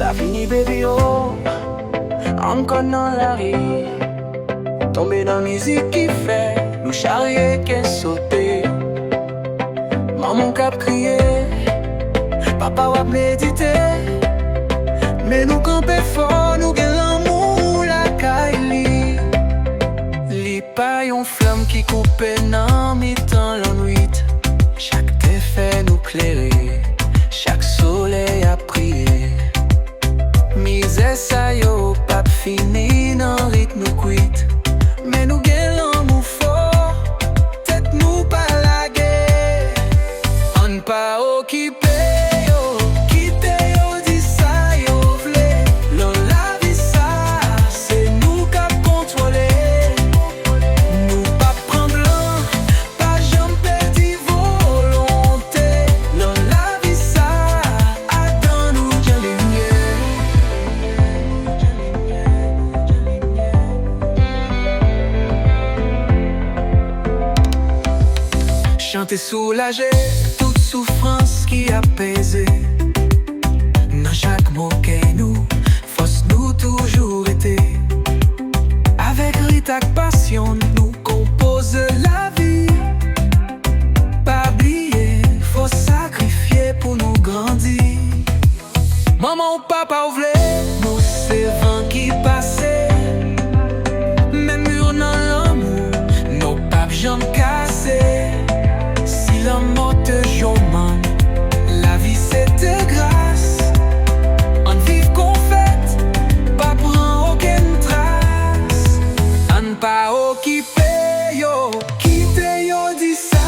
Ça finit baby oh, encore dans la rue. Tomber dans la musique qui fait nous charrier qui sauter. Maman cap crier, papa va méditer. Mais nous camper fort, nous gagne l'amour la caille. Li pa yon flamme qui coupe nan mi-temps la nuit. Chaque défait nous clairer, chaque soleil a prier. Misère ça yo pas fini nan rythme nous quitte. Mais nous gagne l'amour fort, tête nous pas la guerre. On pas occupé yo, quitte yo di ça yo vle. L'on la vie ça, c'est nous qui contrôler. Nous pas prendre l'an, pas jamais perdre volonté. L'on la vie ça, a dans nous bien lumière. Chanter soulagé, toute souffrance qui apaisé. Dans chaque mot que nous, force nous toujours été. Avec rythme passion, nous compose la vie. Pas oublier, faut sacrifier pour nous grandir. Maman ou papa ou vle, nous c'est vent qui passait. Même mur dans l'amour, nos papes jamais cassés. Si la mort te joman, la vie c'est de grâce. On vive qu'on fait, pas prend aucune trace. On pas occupé yo, quitte yo di ça.